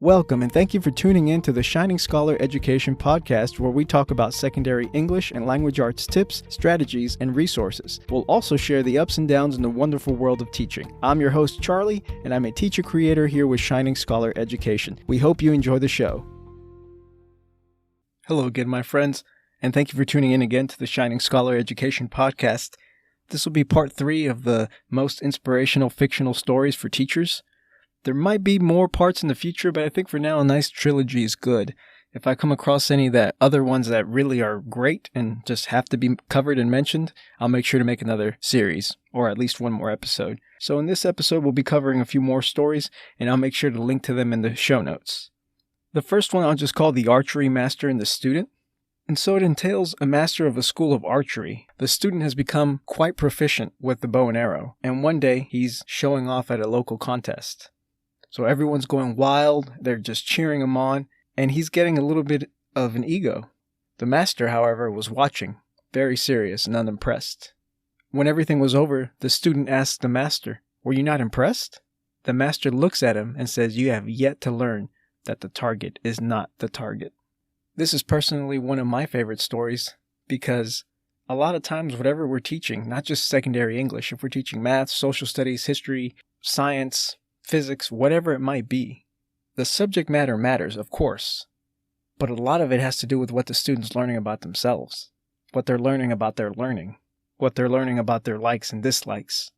Welcome and thank you for tuning in to the Shining Scholar Education Podcast, where we talk about secondary English and language arts tips, strategies, and resources. We'll also share the ups and downs in the wonderful world of teaching. I'm your host, Charlie, and I'm a teacher creator here with Shining Scholar Education. We hope you enjoy the show. Hello again, my friends, and thank you for tuning in again to the Shining Scholar Education Podcast. This will be part 3 of the most inspirational fictional stories for teachers. There might be more parts in the future, but I think for now a nice trilogy is good. If I come across any other ones that really are great and just have to be covered and mentioned, I'll make sure to make another series, or at least one more episode. So in this episode, we'll be covering a few more stories, and I'll make sure to link to them in the show notes. The first one I'll just call The Archery Master and the Student. And so it entails a master of a school of archery. The student has become quite proficient with the bow and arrow, and one day he's showing off at a local contest. So everyone's going wild, they're just cheering him on, and he's getting a little bit of an ego. The master, however, was watching, very serious and unimpressed. When everything was over, the student asked the master, "Were you not impressed?" The master looks at him and says, "You have yet to learn that the target is not the target." This is personally one of my favorite stories because a lot of times whatever we're teaching, not just secondary English, if we're teaching math, social studies, history, science, physics, whatever it might be, the subject matter matters, of course, but a lot of it has to do with what the student's learning about themselves, what they're learning about their learning, what they're learning about their likes and dislikes.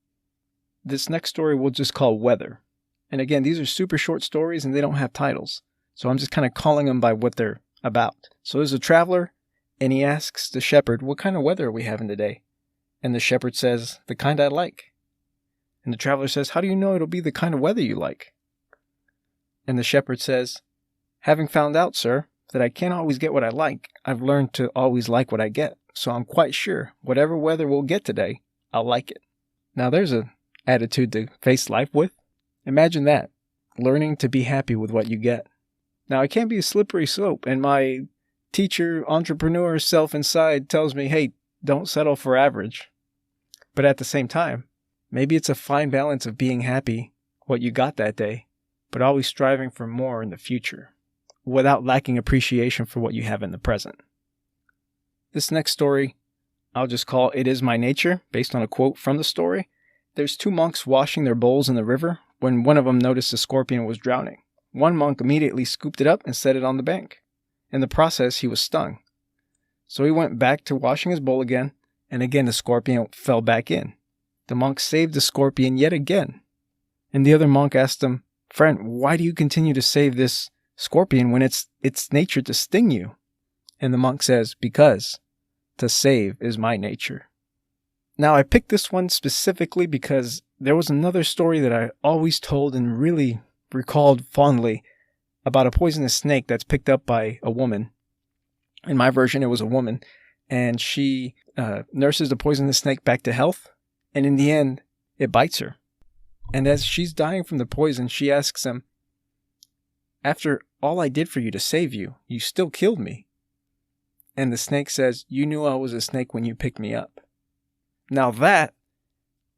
This next story we'll just call Weather. And again, these are super short stories and they don't have titles, so I'm just kind of calling them by what they're about. So there's a traveler, and he asks the shepherd, "What kind of weather are we having today?" And the shepherd says, "The kind I like." And the traveler says, "How do you know it'll be the kind of weather you like?" And the shepherd says, "Having found out, sir, that I can't always get what I like, I've learned to always like what I get. So I'm quite sure whatever weather we'll get today, I'll like it." Now there's an attitude to face life with. Imagine that, learning to be happy with what you get. Now it can be a slippery slope, and my teacher, entrepreneur self inside tells me, hey, don't settle for average. But at the same time, maybe it's a fine balance of being happy what you got that day, but always striving for more in the future, without lacking appreciation for what you have in the present. This next story, I'll just call It Is My Nature, based on a quote from the story. There's 2 monks washing their bowls in the river when one of them noticed a scorpion was drowning. One monk immediately scooped it up and set it on the bank. In the process, he was stung. So he went back to washing his bowl again, and again the scorpion fell back in. The monk saved the scorpion yet again. And the other monk asked him, "Friend, why do you continue to save this scorpion when it's nature to sting you?" And the monk says, "Because to save is my nature." Now I picked this one specifically because there was another story that I always told and really recalled fondly about a poisonous snake that's picked up by a woman. In my version, it was a woman, and she nurses the poisonous snake back to health. And in the end, it bites her. And as she's dying from the poison, she asks him, "After all I did for you to save you, you still killed me." And the snake says, "You knew I was a snake when you picked me up." Now that,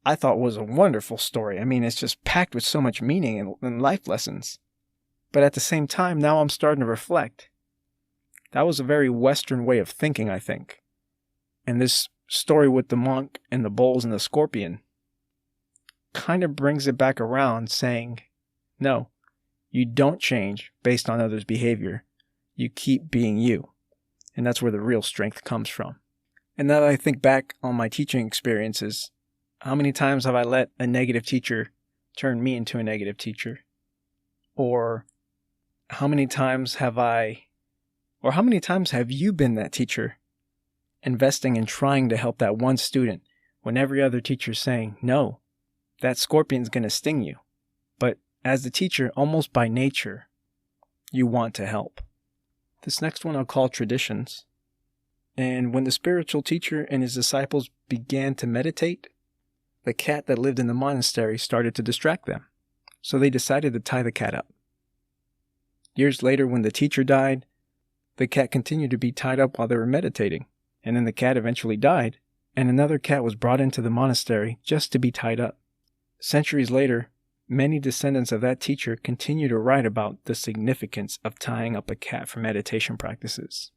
I thought, was a wonderful story. I mean, it's just packed with so much meaning and life lessons. But at the same time, now I'm starting to reflect. That was a very Western way of thinking, I think. And this story with the monk and the bowls and the scorpion kind of brings it back around, saying, no, you don't change based on others' behavior. You keep being you. And that's where the real strength comes from. And now that I think back on my teaching experiences, how many times have I let a negative teacher turn me into a negative teacher? Or how many times have you been that teacher, investing in trying to help that one student when every other teacher's saying, no, that scorpion's going to sting you. But as the teacher, almost by nature, you want to help. This next one I'll call Traditions. And when the spiritual teacher and his disciples began to meditate, the cat that lived in the monastery started to distract them. So they decided to tie the cat up. Years later, when the teacher died, the cat continued to be tied up while they were meditating. And then the cat eventually died, and another cat was brought into the monastery just to be tied up. Centuries later, many descendants of that teacher continue to write about the significance of tying up a cat for meditation practices.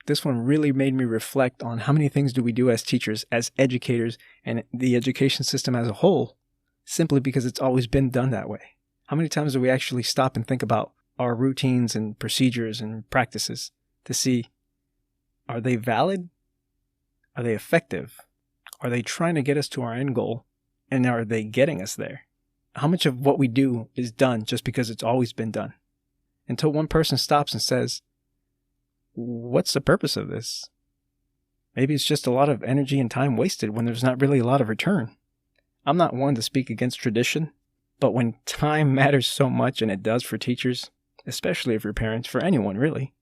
This one really made me reflect on how many things do we do as teachers, as educators, and the education system as a whole, simply because it's always been done that way. How many times do we actually stop and think about our routines and procedures and practices to see, are they valid? Are they effective? Are they trying to get us to our end goal? And are they getting us there? How much of what we do is done just because it's always been done? Until one person stops and says, what's the purpose of this? Maybe it's just a lot of energy and time wasted when there's not really a lot of return. I'm not one to speak against tradition, but when time matters so much, and it does for teachers, especially if you're parents, for anyone really,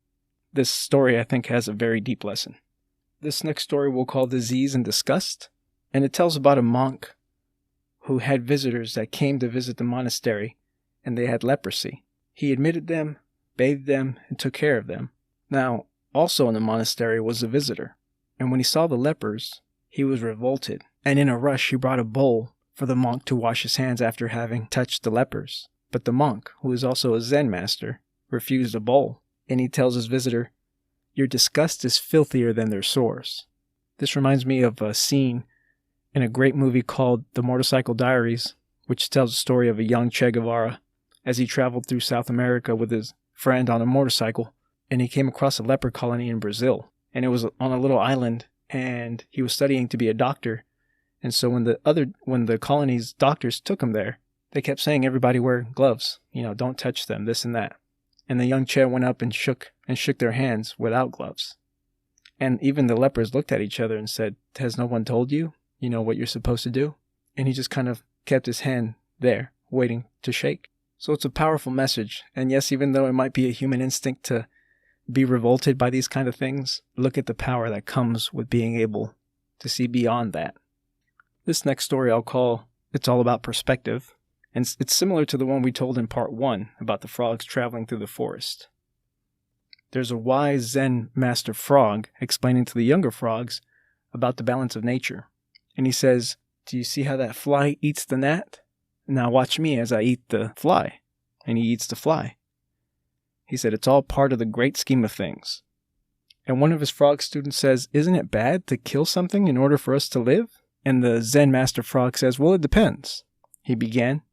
this story I think has a very deep lesson. This next story we'll call Disease and Disgust, and it tells about a monk who had visitors that came to visit the monastery, and they had leprosy. He admitted them, bathed them, and took care of them. Now, also in the monastery was a visitor, and when he saw the lepers, he was revolted, and in a rush he brought a bowl for the monk to wash his hands after having touched the lepers. But the monk, who is also a Zen master, refused a bowl, and he tells his visitor, "Your disgust is filthier than their sores." This reminds me of a scene in a great movie called The Motorcycle Diaries, which tells the story of a young Che Guevara as he traveled through South America with his friend on a motorcycle, and he came across a leper colony in Brazil, and it was on a little island, and he was studying to be a doctor. And so when the colony's doctors took him there, they kept saying, everybody wear gloves, don't touch them, this and that. And the young Che went up and shook their hands without gloves. And even the lepers looked at each other and said, "Has no one told you, what you're supposed to do?" And he just kind of kept his hand there, waiting to shake. So it's a powerful message. And yes, even though it might be a human instinct to be revolted by these kind of things, look at the power that comes with being able to see beyond that. This next story I'll call It's All About Perspective. And it's similar to the one we told in part 1 about the frogs traveling through the forest. There's a wise Zen master frog explaining to the younger frogs about the balance of nature. And he says, "Do you see how that fly eats the gnat? Now watch me as I eat the fly." And he eats the fly. He said, "It's all part of the great scheme of things." And one of his frog students says, "Isn't it bad to kill something in order for us to live?" And the Zen master frog says, "Well, it depends." He began,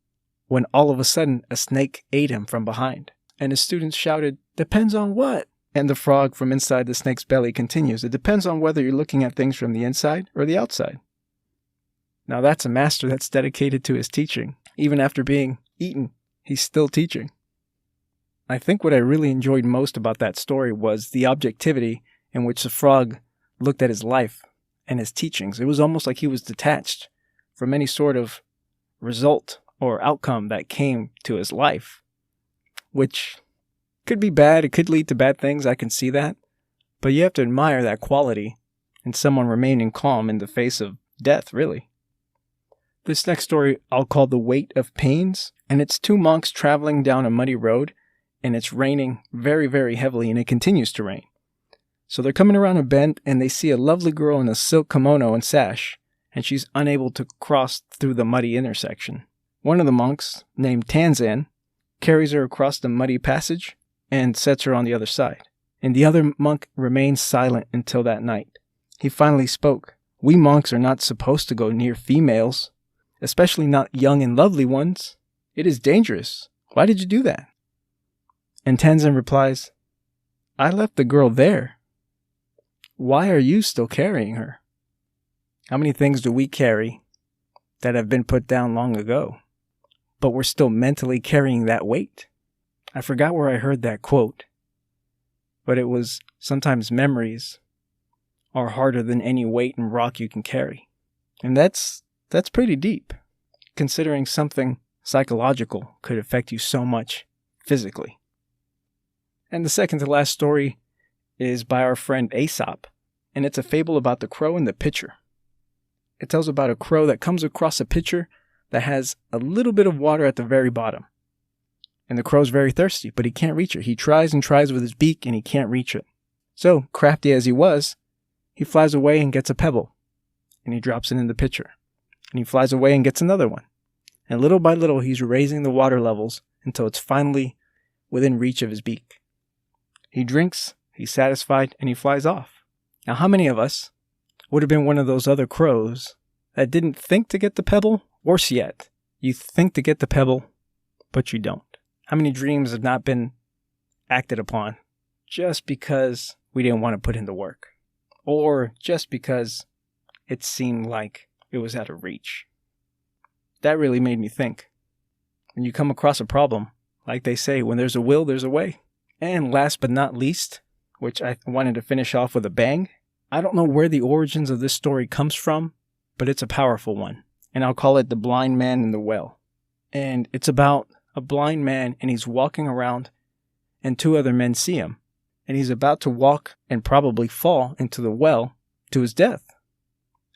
when all of a sudden a snake ate him from behind. And his students shouted, "Depends on what?" And the frog from inside the snake's belly continues, "It depends on whether you're looking at things from the inside or the outside." Now that's a master that's dedicated to his teaching. Even after being eaten, he's still teaching. I think what I really enjoyed most about that story was the objectivity in which the frog looked at his life and his teachings. It was almost like he was detached from any sort of result or outcome that came to his life, which could be bad. It could lead to bad things. I can see that. But you have to admire that quality in someone remaining calm in the face of death, really. This next story I'll call The Weight of Paynes, and it's two monks traveling down a muddy road, and it's raining very, very heavily, and it continues to rain. So they're coming around a bend, and they see a lovely girl in a silk kimono and sash, and she's unable to cross through the muddy intersection. One of the monks, named Tanzan, carries her across the muddy passage and sets her on the other side. And the other monk remains silent until that night. He finally spoke. "We monks are not supposed to go near females, especially not young and lovely ones. It is dangerous. Why did you do that?" And Tanzan replies, "I left the girl there. Why are you still carrying her?" How many things do we carry that have been put down long ago, but we're still mentally carrying that weight? I forgot where I heard that quote, but it was, sometimes memories are harder than any weight and rock you can carry. And that's pretty deep, considering something psychological could affect you so much physically. And the second to last story is by our friend Aesop, and it's a fable about the crow and the pitcher. It tells about a crow that comes across a pitcher that has a little bit of water at the very bottom. And the crow's very thirsty, but he can't reach it. He tries and tries with his beak, and he can't reach it. So, crafty as he was, he flies away and gets a pebble, and he drops it in the pitcher. And he flies away and gets another one. and little by little he's raising the water levels until it's finally within reach of his beak. He drinks, he's satisfied, and he flies off. Now, how many of us would have been one of those other crows that didn't think to get the pebble? Worse yet, you think to get the pebble, but you don't. How many dreams have not been acted upon just because we didn't want to put in the work? Or just because it seemed like it was out of reach? That really made me think. When you come across a problem, like they say, when there's a will, there's a way. And last but not least, which I wanted to finish off with a bang, I don't know where the origins of this story comes from, but it's a powerful one. And I'll call it The Blind Man in the Well. And it's about a blind man, and he's walking around, and two other men see him. And he's about to walk and probably fall into the well to his death.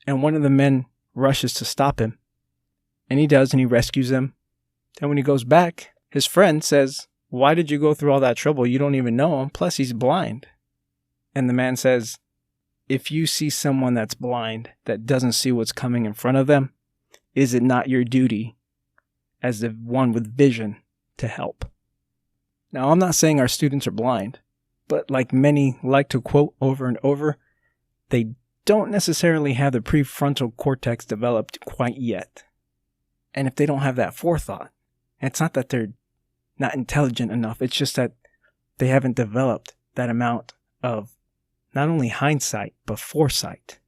And one of the men rushes to stop him. And he does, and he rescues him. And when he goes back, his friend says, "Why did you go through all that trouble? You don't even know him. Plus, he's blind." And the man says, "If you see someone that's blind, that doesn't see what's coming in front of them, is it not your duty as the one with vision to help?" Now, I'm not saying our students are blind, but like many like to quote over and over, they don't necessarily have the prefrontal cortex developed quite yet. And if they don't have that forethought, it's not that they're not intelligent enough, it's just that they haven't developed that amount of not only hindsight, but foresight.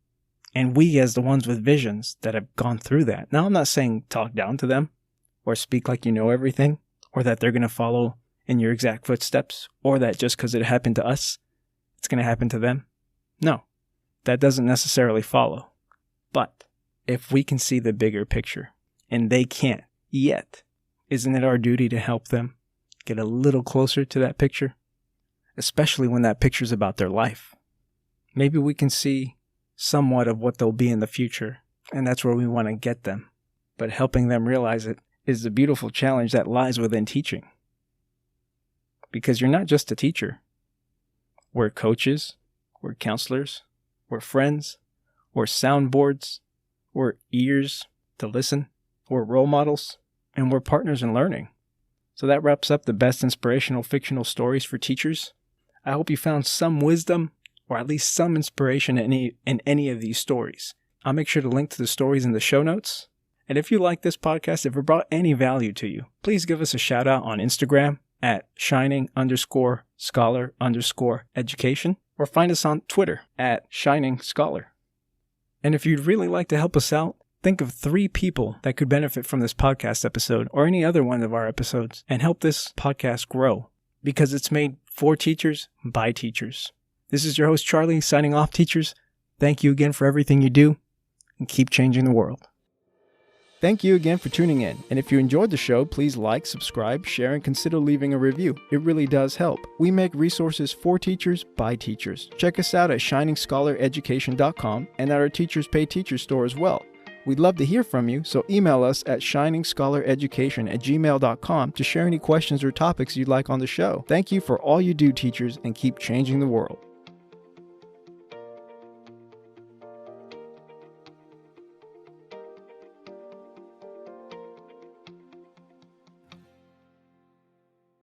And we, as the ones with visions that have gone through that. Now, I'm not saying talk down to them or speak like you know everything, or that they're going to follow in your exact footsteps, or that just because it happened to us, it's going to happen to them. No, that doesn't necessarily follow. But if we can see the bigger picture, and they can't yet, isn't it our duty to help them get a little closer to that picture? Especially when that picture's about their life. Maybe we can see somewhat of what they'll be in the future, and that's where we want to get them. But helping them realize it is the beautiful challenge that lies within teaching. Because you're not just a teacher. We're coaches, we're counselors, we're friends, we're soundboards, we're ears to listen, we're role models, and we're partners in learning. So that wraps up the best inspirational fictional stories for teachers. I hope you found some wisdom, or at least some inspiration in any of these stories. I'll make sure to link to the stories in the show notes. And if you like this podcast, if it brought any value to you, please give us a shout out on Instagram at shining_scholar_education, or find us on Twitter at shiningscholar. And if you'd really like to help us out, think of 3 people that could benefit from this podcast episode or any other one of our episodes and help this podcast grow, because it's made for teachers by teachers. This is your host, Charlie, signing off, teachers. Thank you again for everything you do, and keep changing the world. Thank you again for tuning in. And if you enjoyed the show, please like, subscribe, share, and consider leaving a review. It really does help. We make resources for teachers by teachers. Check us out at shiningscholareducation.com and at our Teachers Pay Teachers store as well. We'd love to hear from you, so email us at shiningscholareducation@gmail.com to share any questions or topics you'd like on the show. Thank you for all you do, teachers, and keep changing the world.